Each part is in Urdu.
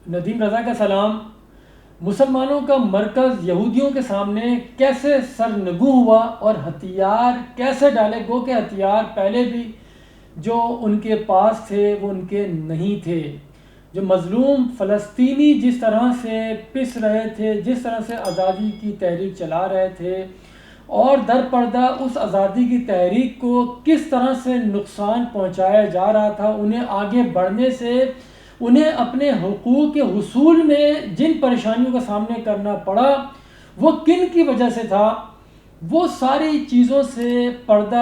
ندیم رضا کا سلام۔ مسلمانوں کا مرکز یہودیوں کے سامنے کیسے سرنگوں ہوا اور ہتھیار کیسے ڈالے، گو کہ ہتھیار پہلے بھی جو ان کے پاس تھے وہ ان کے نہیں تھے۔ جو مظلوم فلسطینی جس طرح سے پس رہے تھے، جس طرح سے آزادی کی تحریک چلا رہے تھے، اور در پردہ اس آزادی کی تحریک کو کس طرح سے نقصان پہنچایا جا رہا تھا، انہیں آگے بڑھنے سے، انہیں اپنے حقوق کے حصول میں جن پریشانیوں کا سامنا کرنا پڑا وہ کن کی وجہ سے تھا، وہ ساری چیزوں سے پردہ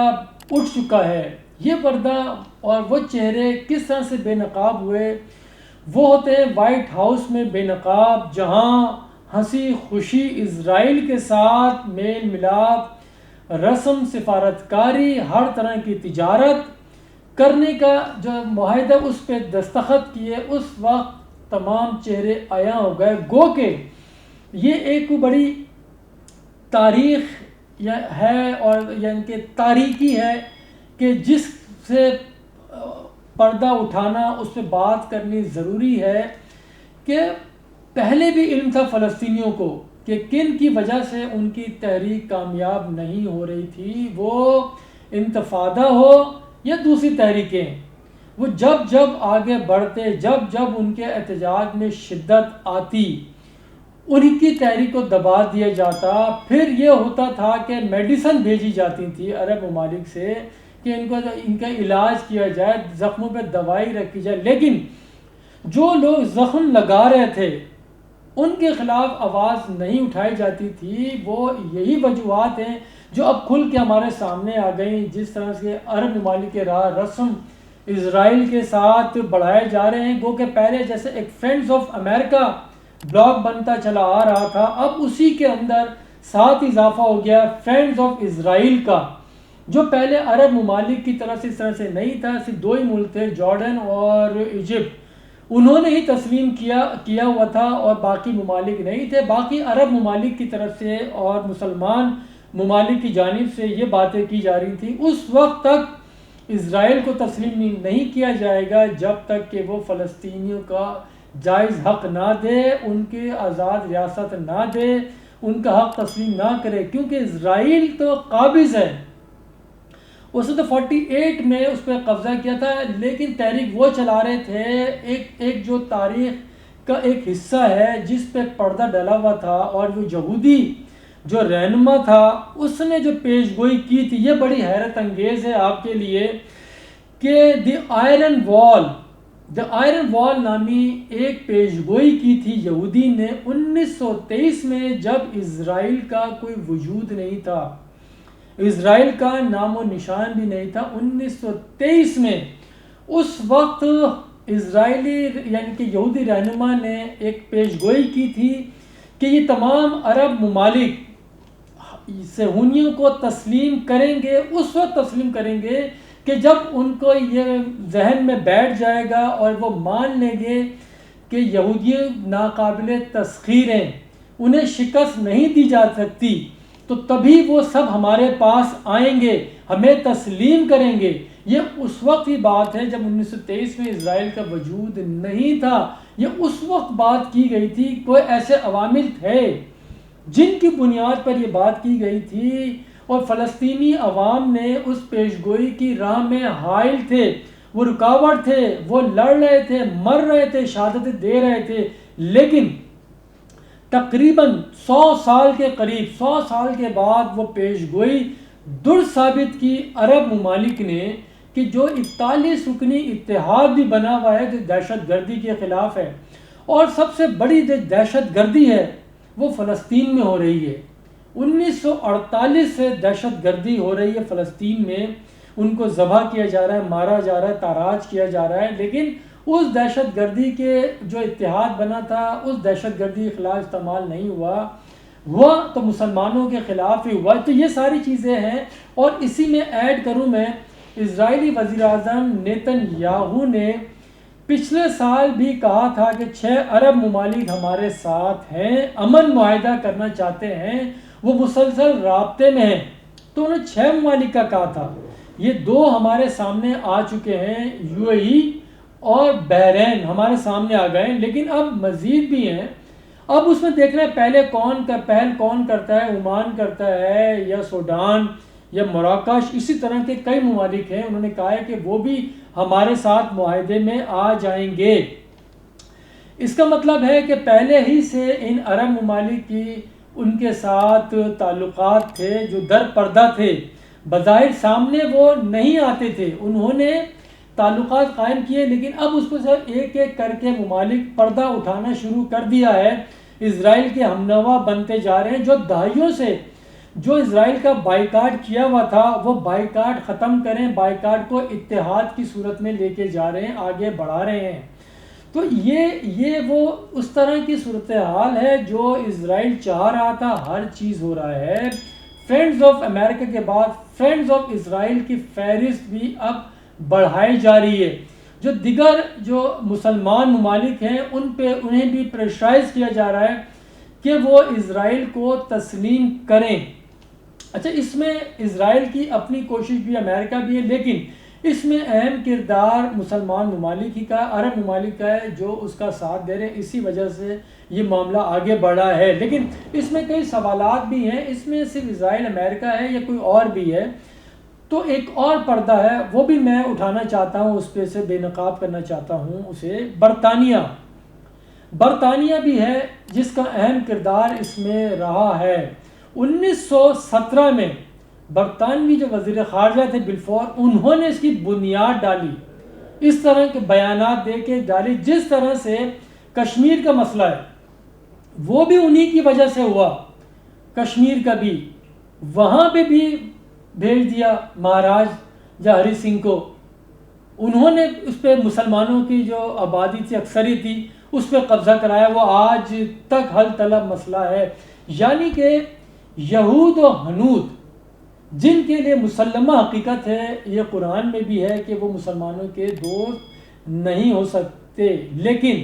اٹھ چکا ہے۔ یہ پردہ اور وہ چہرے کس طرح سے بے نقاب ہوئے، وہ ہوتے ہیں وائٹ ہاؤس میں بے نقاب، جہاں ہنسی خوشی اسرائیل کے ساتھ میل ملاپ، رسم سفارتکاری، ہر طرح کی تجارت کرنے کا جو معاہدہ اس پہ دستخط کیے، اس وقت تمام چہرے عیاں ہو گئے۔ گو کہ یہ ایک بڑی تاریخ ہے اور یعنی کہ تاریکی ہے کہ جس سے پردہ اٹھانا، اس پہ بات کرنی ضروری ہے کہ پہلے بھی علم تھا فلسطینیوں کو کہ کن کی وجہ سے ان کی تحریک کامیاب نہیں ہو رہی تھی، وہ انتفاضہ ہو یا دوسری تحریکیں، وہ جب آگے بڑھتے، جب ان کے احتجاج میں شدت آتی، ان کی تحریک کو دبا دیا جاتا۔ پھر یہ ہوتا تھا کہ میڈیسن بھیجی جاتی تھی عرب ممالک سے کہ ان کا علاج کیا جائے، زخموں پہ دوائی رکھی جائے، لیکن جو لوگ زخم لگا رہے تھے ان کے خلاف آواز نہیں اٹھائی جاتی تھی۔ وہ یہی وجوہات ہیں جو اب کھل کے ہمارے سامنے آ گئیں، جس طرح سے عرب ممالک کے رسم اسرائیل کے ساتھ بڑھائے جا رہے ہیں۔ گو کہ پہلے جیسے ایک فرینڈز آف امریکہ بلاگ بنتا چلا آ رہا تھا، اب اسی کے اندر ساتھ اضافہ ہو گیا فرینڈز آف اسرائیل کا، جو پہلے عرب ممالک کی طرف سے اس طرح سے نہیں تھا، صرف دو ہی ملک تھے، جارڈن اور ایجپٹ، انہوں نے ہی تسلیم کیا ہوا تھا اور باقی ممالک نہیں تھے۔ باقی عرب ممالک کی طرف سے اور مسلمان ممالک کی جانب سے یہ باتیں کی جا رہی تھیں، اس وقت تک اسرائیل کو تسلیم نہیں کیا جائے گا جب تک کہ وہ فلسطینیوں کا جائز حق نہ دے، ان کے آزاد ریاست نہ دے، ان کا حق تسلیم نہ کرے، کیونکہ اسرائیل تو قابض ہے، اس نے تو 48 میں اس پہ قبضہ کیا تھا، لیکن تحریک وہ چلا رہے تھے۔ ایک جو تاریخ کا ایک حصہ ہے جس پہ پردہ ڈلا ہوا تھا، اور وہ یہودی جو رہنما تھا اس نے جو پیش گوئی کی تھی، یہ بڑی حیرت انگیز ہے آپ کے لیے کہ دی آئرن وال نامی ایک پیش گوئی کی تھی یہودی نے 1923 میں، جب اسرائیل کا کوئی وجود نہیں تھا، اسرائیل کا نام و نشان بھی نہیں تھا۔ 1923 میں اس وقت اسرائیلی یعنی کہ یہودی رہنما نے ایک پیش گوئی کی تھی کہ یہ تمام عرب ممالک صہیونیوں کو تسلیم کریں گے، اس وقت تسلیم کریں گے کہ جب ان کو یہ ذہن میں بیٹھ جائے گا اور وہ مان لیں گے کہ یہودی ناقابل تسخیر ہیں، انہیں شکست نہیں دی جا سکتی، تو تبھی وہ سب ہمارے پاس آئیں گے، ہمیں تسلیم کریں گے۔ یہ اس وقت کی بات ہے جب 1923 میں اسرائیل کا وجود نہیں تھا، یہ اس وقت بات کی گئی تھی۔ کوئی ایسے عوامل تھے جن کی بنیاد پر یہ بات کی گئی تھی، اور فلسطینی عوام نے اس پیش گوئی کی راہ میں حائل تھے، وہ رکاوٹ تھے، وہ لڑ رہے تھے، مر رہے تھے، شہادت دے رہے تھے، لیکن تقریباً 100 سال کے قریب، 100 سال کے بعد وہ پیش گوئی درست ثابت کی عرب ممالک نے کہ جو 41 رکنی اتحاد بھی بنا ہوا ہے جو دہشت گردی کے خلاف ہے، اور سب سے بڑی جو دہشت گردی ہے وہ فلسطین میں ہو رہی ہے۔ 1948 سے دہشت گردی ہو رہی ہے فلسطین میں، ان کو ذبح کیا جا رہا ہے، مارا جا رہا ہے، تاراج کیا جا رہا ہے، لیکن اس دہشت گردی کے جو اتحاد بنا تھا، اس دہشت گردی کے خلاف استعمال نہیں ہوا تو مسلمانوں کے خلاف ہی ہوا۔ تو یہ ساری چیزیں ہیں، اور اسی میں ایڈ کروں میں، اسرائیلی وزیر اعظم نیتن یاہو نے پچھلے سال بھی کہا تھا کہ 6 عرب ممالک ہمارے ساتھ ہیں، امن معاہدہ کرنا چاہتے ہیں، وہ مسلسل رابطے میں ہیں، تو انہوں نے 6 ممالک کا کہا تھا۔ یہ 2 ہمارے سامنے آ چکے ہیں، UAE اور بحرین ہمارے سامنے آ گئے، لیکن اب مزید بھی ہیں۔ اب اس میں دیکھنا ہے پہل کون کرتا ہے، عمان کرتا ہے یا سوڈان یا مراکش، اسی طرح کے کئی ممالک ہیں، انہوں نے کہا ہے کہ وہ بھی ہمارے ساتھ معاہدے میں آ جائیں گے۔ اس کا مطلب ہے کہ پہلے ہی سے ان عرب ممالک کی ان کے ساتھ تعلقات تھے جو در پردہ تھے، بظاہر سامنے وہ نہیں آتے تھے، انہوں نے تعلقات قائم کیے، لیکن اب اس کو سب ایک ایک کر کے ممالک پردہ اٹھانا شروع کر دیا ہے، اسرائیل کے ہمنوا بنتے جا رہے ہیں۔ جو دہائیوں سے جو اسرائیل کا بائیکاٹ کیا ہوا تھا وہ بائیکاٹ ختم کریں، بائیکاٹ کو اتحاد کی صورت میں لے کے جا رہے ہیں، آگے بڑھا رہے ہیں۔ تو یہ وہ اس طرح کی صورتحال ہے جو اسرائیل چاہ رہا تھا، ہر چیز ہو رہا ہے۔ فرینڈز آف امریکہ کے بعد فرینڈز آف اسرائیل کی فہرست بھی اب بڑھائی جا رہی ہے۔ جو دیگر جو مسلمان ممالک ہیں انہیں بھی پریشرائز کیا جا رہا ہے کہ وہ اسرائیل کو تسلیم کریں۔ اچھا، اس میں اسرائیل کی اپنی کوشش بھی، امریکہ بھی ہے، لیکن اس میں اہم کردار مسلمان ممالک ہی کا، عرب ممالک کا ہے جو اس کا ساتھ دے رہے ہیں، اسی وجہ سے یہ معاملہ آگے بڑھا ہے۔ لیکن اس میں کئی سوالات بھی ہیں، اس میں صرف اسرائیل امریکہ ہے یا کوئی اور بھی ہے؟ تو ایک اور پردہ ہے، وہ بھی میں اٹھانا چاہتا ہوں، اس پہ سے بے نقاب کرنا چاہتا ہوں، اسے برطانیہ بھی ہے جس کا اہم کردار اس میں رہا ہے۔ 1917 میں برطانوی جو وزیر خارجہ تھے بلفور، انہوں نے اس کی بنیاد ڈالی، اس طرح کے بیانات دے کے ڈالی۔ جس طرح سے کشمیر کا مسئلہ ہے وہ بھی انہی کی وجہ سے ہوا، کشمیر کا بھی وہاں پہ بھی بھیج دیا مہاراج ہری سنگھ کو، انہوں نے اس پہ مسلمانوں کی جو آبادی تھی، اکثریت تھی، اس پہ قبضہ کرایا، وہ آج تک حل طلب مسئلہ ہے۔ یعنی کہ یہود و ہنود جن کے لیے مسلمہ حقیقت ہے، یہ قرآن میں بھی ہے کہ وہ مسلمانوں کے دوست نہیں ہو سکتے، لیکن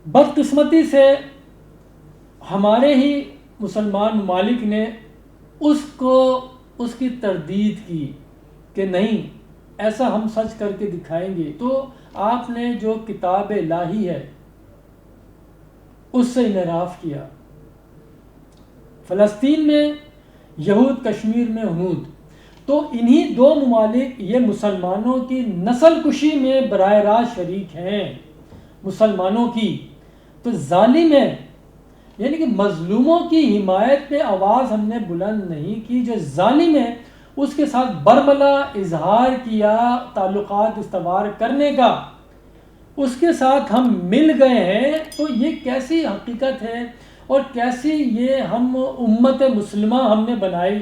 بدقسمتی سے ہمارے ہی مسلمان ممالک نے اس کی تردید کی کہ نہیں، ایسا ہم سچ کر کے دکھائیں گے۔ تو آپ نے جو کتاب الہی ہے اس سے انحراف کیا، فلسطین میں یہود، کشمیر میں ہنود، تو انہی دو ممالک یہ مسلمانوں کی نسل کشی میں براہ راست شریک ہیں، مسلمانوں کی۔ تو ظالم ہے، یعنی کہ مظلوموں کی حمایت پہ آواز ہم نے بلند نہیں کی، جو ظالم ہے اس کے ساتھ برملا اظہار کیا تعلقات استوار کرنے کا، اس کے ساتھ ہم مل گئے ہیں۔ تو یہ کیسی حقیقت ہے اور کیسی یہ ہم امت مسلمہ ہم نے بنائی،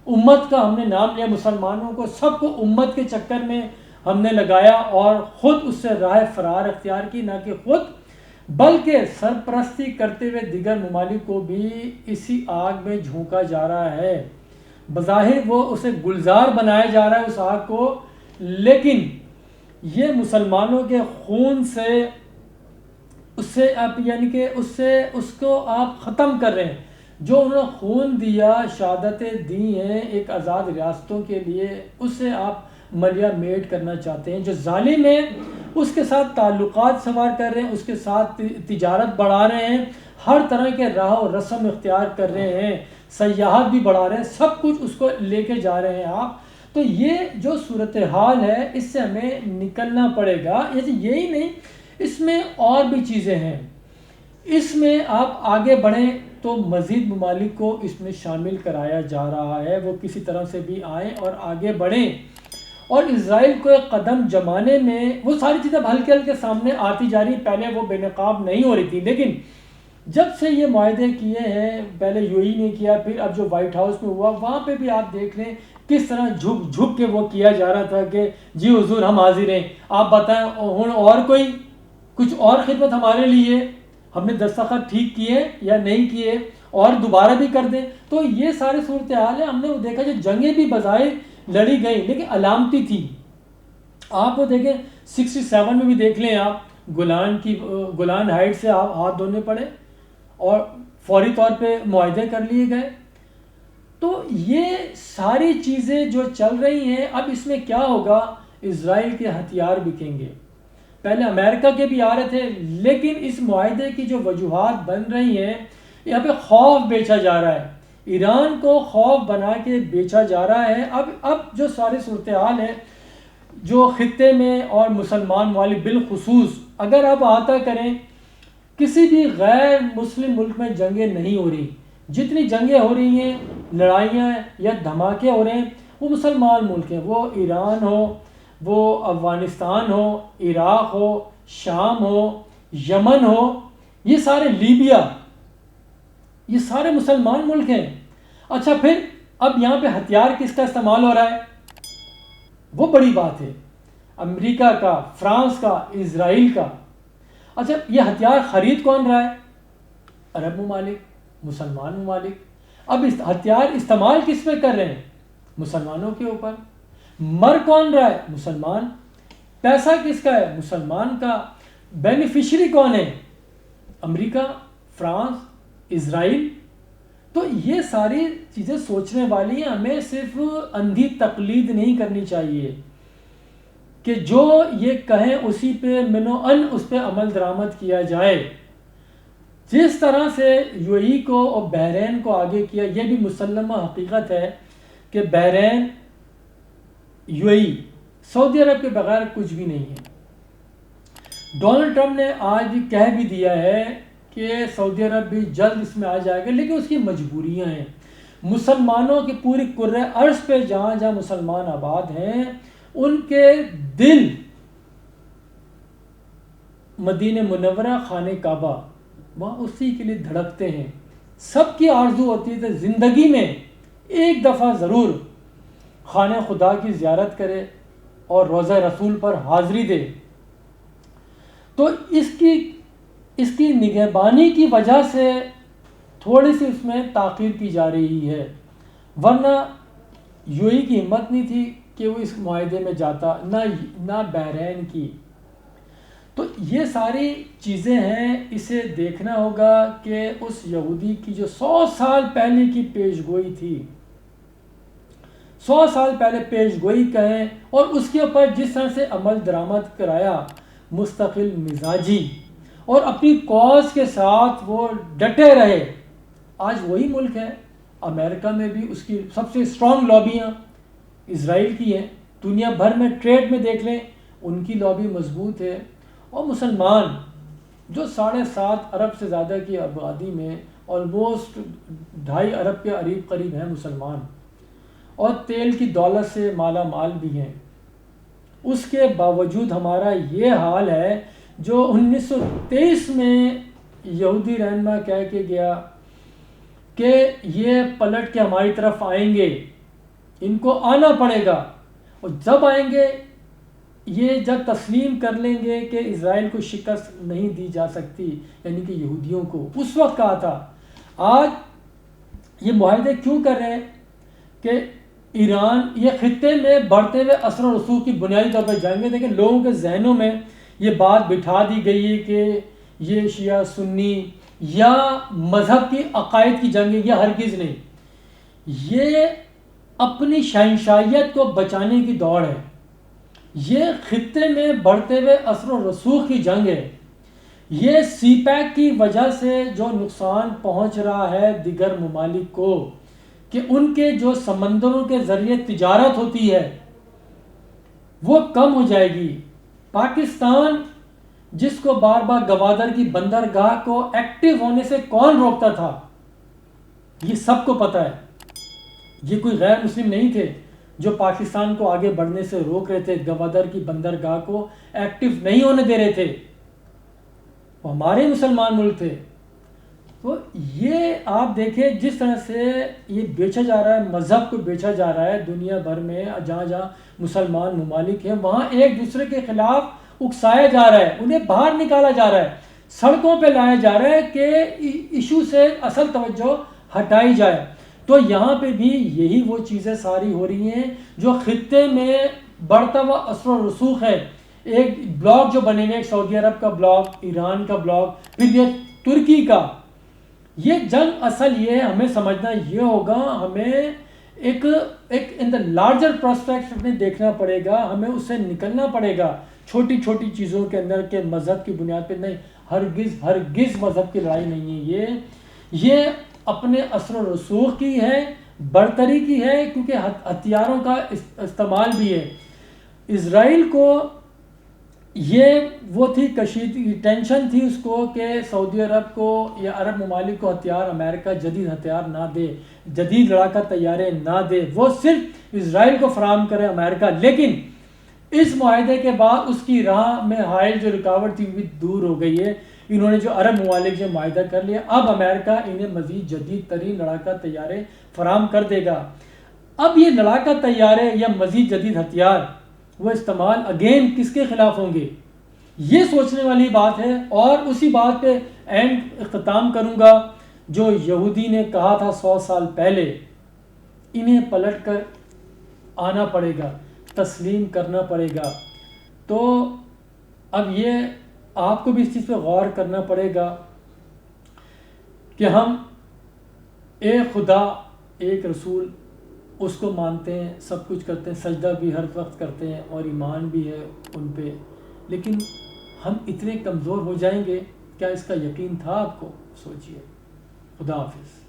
امت کا ہم نے نام لیا، مسلمانوں کو سب کو امت کے چکر میں ہم نے لگایا اور خود اس سے راہ فرار اختیار کی، نہ کہ خود بلکہ سرپرستی کرتے ہوئے دیگر ممالک کو بھی اسی آگ میں جھونکا جا رہا ہے۔ بظاہر وہ اسے گلزار بنایا جا رہا ہے اس آگ کو، لیکن یہ مسلمانوں کے خون سے اس کو آپ ختم کر رہے ہیں، جو انہوں نے خون دیا، شہادتیں دی ہیں ایک آزاد ریاستوں کے لیے، اس سے آپ ملیا میٹ کرنا چاہتے ہیں۔ جو ظالم ہے اس کے ساتھ تعلقات سوار کر رہے ہیں، اس کے ساتھ تجارت بڑھا رہے ہیں، ہر طرح کے راہ و رسم اختیار کر رہے ہیں، سیاحت بھی بڑھا رہے ہیں، سب کچھ اس کو لے کے جا رہے ہیں آپ۔ تو یہ جو صورتحال ہے اس سے ہمیں نکلنا پڑے گا۔ یہی نہیں، اس میں اور بھی چیزیں ہیں، اس میں آپ آگے بڑھیں تو مزید ممالک کو اس میں شامل کرایا جا رہا ہے، وہ کسی طرح سے بھی آئیں اور آگے بڑھیں، اور اسرائیل کو ایک قدم جمانے میں وہ ساری چیزیں ہلکے ہلکے سامنے آتی جا رہی۔ پہلے وہ بے نقاب نہیں ہو رہی تھی، لیکن جب سے یہ معاہدے کیے ہیں، پہلے یو ای نے کیا، پھر اب جو وائٹ ہاؤس میں ہوا، وہاں پہ بھی آپ دیکھ لیں کس طرح جھک جھک کے وہ کیا جا رہا تھا کہ جی حضور ہم حاضر ہیں، آپ بتائیں اور کوئی کچھ اور خدمت ہمارے لیے، ہم نے دستخط ٹھیک کیے یا نہیں کیے، اور دوبارہ بھی کر دیں۔ تو یہ ساری صورتحال ہے، ہم نے وہ دیکھا جو جنگیں بھی بظاہر لڑی گئی لیکن علامتی تھی۔ آپ وہ دیکھیں 67 میں بھی دیکھ لیں، آپ گولان ہائٹ سے آپ ہاتھ دھونے پڑے اور فوری طور پہ معاہدے کر لیے گئے۔ تو یہ ساری چیزیں جو چل رہی ہیں، اب اس میں کیا ہوگا، اسرائیل کے ہتھیار بکیں گے، پہلے امریکہ کے بھی آ رہے تھے، لیکن اس معاہدے کی جو وجوہات بن رہی ہیں، یہاں پہ خوف بیچا جا رہا ہے، ایران کو خوف بنا کے بیچا جا رہا ہے۔ اب جو ساری صورتحال ہے جو خطے میں اور مسلمان ممالک بالخصوص، اگر آپ احاطہ کریں، کسی بھی غیر مسلم ملک میں جنگیں نہیں ہو رہی، جتنی جنگیں ہو رہی ہیں، لڑائیاں یا دھماکے ہو رہے ہیں، وہ مسلمان ملک ہیں، وہ ایران ہو، وہ افغانستان ہو، عراق ہو، شام ہو، یمن ہو، یہ سارے لیبیا، یہ سارے مسلمان ملک ہیں۔ اچھا پھر اب یہاں پہ ہتھیار کس کا استعمال ہو رہا ہے؟ وہ بڑی بات ہے، امریکہ کا، فرانس کا، اسرائیل کا۔ اچھا یہ ہتھیار خرید کون رہا ہے؟ عرب ممالک، مسلمان ممالک۔ اب اس ہتھیار استعمال کس پہ کر رہے ہیں؟ مسلمانوں کے اوپر۔ مر کون رہا ہے؟ مسلمان۔ پیسہ کس کا ہے؟ مسلمان کا۔ بینیفیشری کون ہے؟ امریکہ، فرانس، اسرائیل۔ تو یہ ساری چیزیں سوچنے والی ہیں، ہمیں صرف اندھی تقلید نہیں کرنی چاہیے کہ جو یہ کہیں اسی پہ منو ان اس پہ عمل درآمد کیا جائے۔ جس طرح سے یو اے ای کو اور بحرین کو آگے کیا، یہ بھی مسلمہ حقیقت ہے کہ بحرین، یو اے ای، سعودی عرب کے بغیر کچھ بھی نہیں ہے۔ ڈونلڈ ٹرمپ نے آج بھی کہہ بھی دیا ہے کہ سعودی عرب بھی جلد اس میں آ جائے گا، لیکن اس کی مجبوریاں ہیں۔ مسلمانوں کی پوری کرۂ ارض پہ جہاں جہاں مسلمان آباد ہیں، ان کے دل مدینہ منورہ، خانہ کعبہ، وہاں اسی کے لیے دھڑکتے ہیں۔ سب کی آرزو ہوتی ہے کہ زندگی میں ایک دفعہ ضرور خانہ خدا کی زیارت کرے اور روضہ رسول پر حاضری دے۔ تو اس کی نگہبانی کی وجہ سے تھوڑی سی اس میں تاخیر کی جا رہی ہے، ورنہ یو اے ای کی ہمت نہیں تھی کہ وہ اس معاہدے میں جاتا، نہ بحرین کی۔ تو یہ ساری چیزیں ہیں، اسے دیکھنا ہوگا کہ اس یہودی کی جو 100 سال پہلے کی پیش گوئی تھی، 100 سال پہلے پیش گوئی کہیں، اور اس کے اوپر جس طرح سے عمل درآمد کرایا، مستقل مزاجی، اور اپنی کاز کے ساتھ وہ ڈٹے رہے۔ آج وہی ملک ہے، امریکہ میں بھی اس کی سب سے اسٹرانگ لابیاں اسرائیل کی ہیں، دنیا بھر میں ٹریڈ میں دیکھ لیں ان کی لابی مضبوط ہے، اور مسلمان جو 7.5 ارب سے زیادہ کی آبادی میں آلموسٹ 2.5 ارب کے قریب ہیں مسلمان، اور تیل کی دولت سے مالا مال بھی ہیں۔ اس کے باوجود ہمارا یہ حال ہے جو 1923 میں یہودی رہنما کہہ کے گیا کہ یہ پلٹ کے ہماری طرف آئیں گے، ان کو آنا پڑے گا، اور جب آئیں گے یہ جب تسلیم کر لیں گے کہ اسرائیل کو شکست نہیں دی جا سکتی، یعنی کہ یہودیوں کو اس وقت کہا تھا۔ آج یہ معاہدے کیوں کر رہے ہیں کہ ایران یہ خطے میں بڑھتے ہوئے اثر و رسوخ کی بنیادی طور پر جائیں گے؟ دیکھیں لوگوں کے ذہنوں میں یہ بات بٹھا دی گئی ہے کہ یہ شیعہ سنی یا مذہب کی عقائد کی جنگ ہے، یہ ہرگز نہیں، یہ اپنی شہنشاہیت کو بچانے کی دوڑ ہے، یہ خطے میں بڑھتے ہوئے اثر و رسوخ کی جنگ ہے، یہ سی پیک کی وجہ سے جو نقصان پہنچ رہا ہے دیگر ممالک کو کہ ان کے جو سمندروں کے ذریعے تجارت ہوتی ہے وہ کم ہو جائے گی۔ پاکستان جس کو بار بار گوادر کی بندرگاہ کو ایکٹیو ہونے سے کون روکتا تھا، یہ سب کو پتہ ہے، یہ کوئی غیر مسلم نہیں تھے جو پاکستان کو آگے بڑھنے سے روک رہے تھے، گوادر کی بندرگاہ کو ایکٹیو نہیں ہونے دے رہے تھے، وہ ہمارے مسلمان ملک تھے۔ تو یہ آپ دیکھیں جس طرح سے یہ بیچا جا رہا ہے، مذہب کو بیچا جا رہا ہے دنیا بھر میں، جہاں جہاں مسلمان ممالک ہیں وہاں ایک دوسرے کے خلاف اکسایا جا رہا ہے، انہیں باہر نکالا جا رہا ہے، سڑکوں پہ لایا جا رہا ہے کہ ایشو سے اصل توجہ ہٹائی جائے۔ تو یہاں پہ بھی یہی وہ چیزیں ساری ہو رہی ہیں جو خطے میں بڑھتا ہوا اثر و رسوخ ہے۔ ایک بلاک جو بنے گا، ایک سعودی عرب کا بلاک، ایران کا بلاک، پھر یہ ترکی کا، یہ جنگ اصل یہ ہمیں سمجھنا یہ ہوگا، ہمیں ایک ان دا لارجر پرسپیکٹو میں دیکھنا پڑے گا، ہمیں اس سے نکلنا پڑے گا چھوٹی چھوٹی چیزوں کے اندر کہ مذہب کی بنیاد پہ نہیں، ہرگز مذہب کی لڑائی نہیں ہے یہ اپنے اثر و رسوخ کی ہے، برتری کی ہے، کیونکہ ہتھیاروں کا استعمال بھی ہے۔ اسرائیل کو یہ وہ تھی کشیدگی، ٹینشن تھی اس کو کہ سعودی عرب کو یا عرب ممالک کو ہتھیار، امریکہ جدید ہتھیار نہ دے، جدید لڑاکا طیارے نہ دے، وہ صرف اسرائیل کو فراہم کرے امریکہ۔ لیکن اس معاہدے کے بعد اس کی راہ میں حائل جو رکاوٹ تھی وہ بھی دور ہو گئی ہے۔ انہوں نے جو عرب ممالک جو معاہدہ کر لیا، اب امریکہ انہیں مزید جدید ترین لڑاکا طیارے فراہم کر دے گا۔ اب یہ لڑاکا طیارے یا مزید جدید ہتھیار وہ استعمال اگین کس کے خلاف ہوں گے، یہ سوچنے والی بات ہے۔ اور اسی بات پہ اختتام کروں گا، جو یہودی نے کہا تھا 100 سال پہلے، انہیں پلٹ کر آنا پڑے گا، تسلیم کرنا پڑے گا۔ تو اب یہ آپ کو بھی اس چیز پہ غور کرنا پڑے گا کہ ہم ایک خدا، ایک رسول، اس کو مانتے ہیں، سب کچھ کرتے ہیں، سجدہ بھی ہر وقت کرتے ہیں اور ایمان بھی ہے ان پہ، لیکن ہم اتنے کمزور ہو جائیں گے، کیا اس کا یقین تھا آپ کو؟ سوچئے۔ خدا حافظ۔